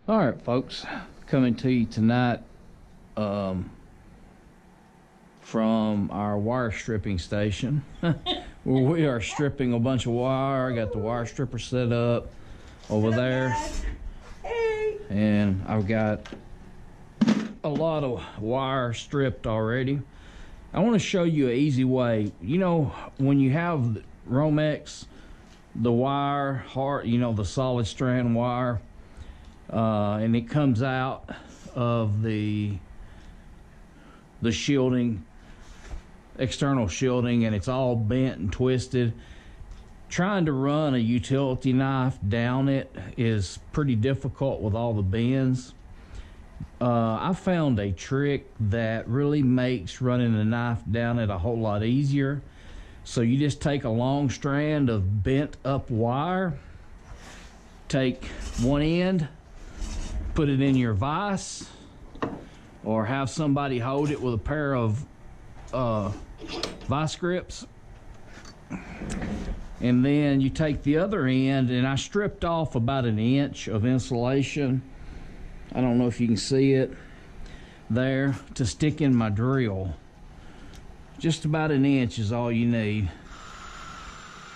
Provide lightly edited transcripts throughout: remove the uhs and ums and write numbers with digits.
All right, folks, coming to you tonight from our wire stripping station where we are stripping a bunch of wire. I got the wire stripper set up over there. Hey. And I've got a lot of wire stripped already. I want to show you an easy way. You know, when you have Romex, the wire, the solid strand wire, and it comes out of the shielding, external shielding, and it's all bent and twisted. Trying to run a utility knife down it is pretty difficult with all the bends. I found a trick that really makes running the knife down it a whole lot easier. So you just take a long strand of bent up wire, take one end, put it in your vise, or have somebody hold it with a pair of vice grips. And then you take the other end, and I stripped off about an inch of insulation. I don't know if you can see it there, to stick in my drill. Just about an inch is all you need.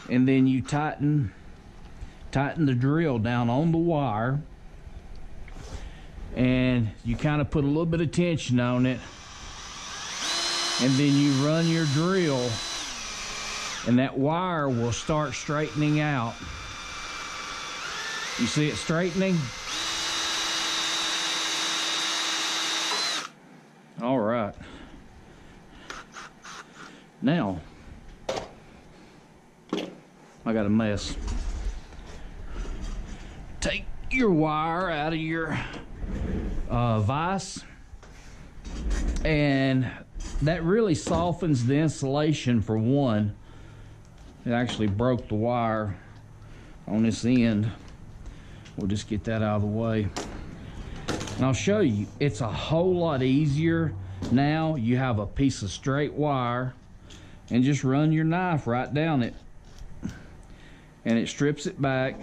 And then you tighten the drill down on the wire, and you kind of put a little bit of tension on it, and then you run your drill, and that wire will start straightening out. You see it straightening? All right. Now, I got a mess. Take your wire out of your vise, and that really softens the insulation for one. It actually broke the wire on this end. We'll just get that out of the way. And I'll show you, it's a whole lot easier now. You have a piece of straight wire and just run your knife right down it, and it strips it back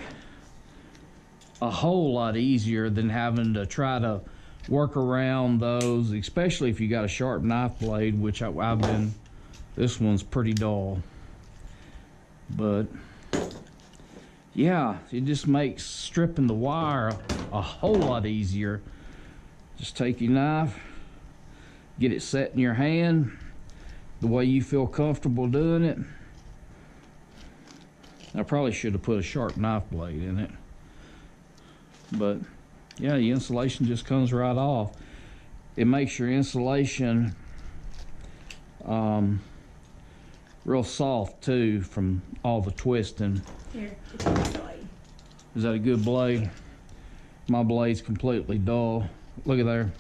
a whole lot easier than having to try to work around those, especially if you got a sharp knife blade, which I've been. This one's pretty dull, but yeah, it just makes stripping the wire a whole lot easier. Just take your knife, get it set in your hand the way you feel comfortable doing it. I probably should have put a sharp knife blade in it, but yeah, the insulation just comes right off. It makes your insulation real soft too from all the twisting. Here, it's a blade. Is that a good blade? My blade's completely dull. Look at there.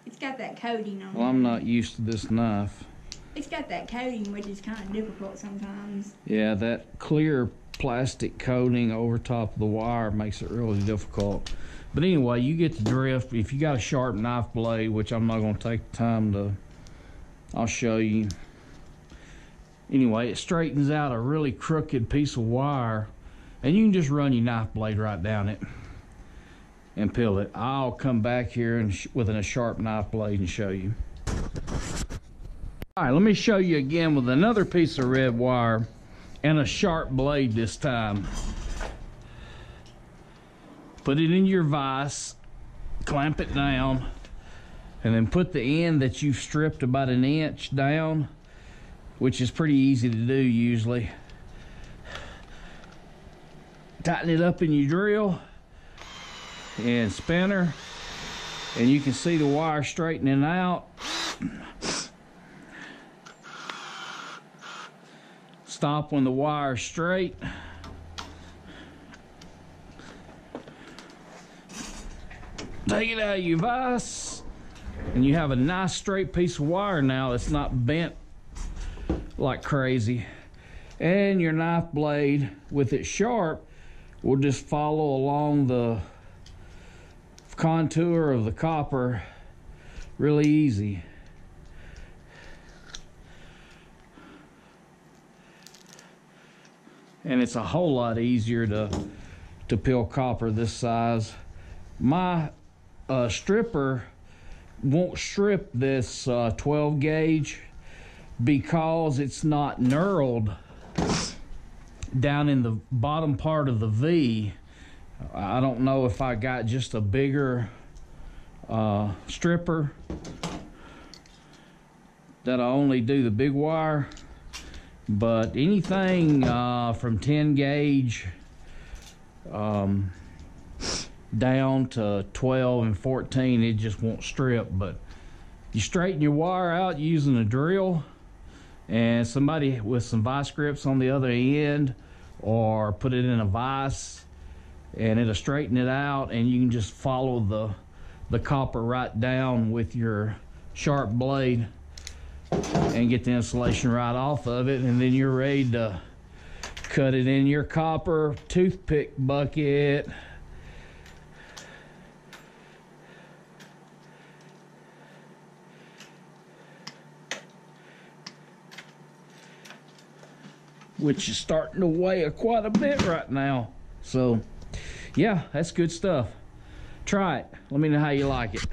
It's got that coating on it. Well, I'm not used to this knife. It's got that coating, which is kind of difficult sometimes. Yeah, that clear plastic coating over top of the wire makes it really difficult. But anyway, you get the drift. If you got a sharp knife blade, which I'm not going to take the time to, I'll show you. Anyway, it straightens out a really crooked piece of wire, and you can just run your knife blade right down it and peel it. I'll come back here and with a sharp knife blade and show you. All right, let me show you again with another piece of red wire and a sharp blade this time. Put it in your vise, clamp it down, and then put the end that you've stripped about an inch down, which is pretty easy to do usually. Tighten it up in your drill and spinner, and you can see the wire straightening out. Stop when the wire's straight. Take it out of your vise, and you have a nice straight piece of wire now that's not bent like crazy. And your knife blade, with it sharp, will just follow along the contour of the copper really easy. and it's a whole lot easier to peel copper this size. My stripper won't strip this 12 gauge because it's not knurled down in the bottom part of the V. I don't know if I got just a bigger stripper that I only do the big wire, but anything from 10 gauge down to 12 and 14, it just won't strip. But you straighten your wire out using a drill and somebody with some vice grips on the other end, or put it in a vise and it'll straighten it out, and you can just follow the copper right down with your sharp blade and get the insulation right off of it, and then you're ready to cut it in your copper toothpick bucket. Which is starting to weigh quite a bit right now. So yeah, that's good stuff. Try it. Let me know how you like it.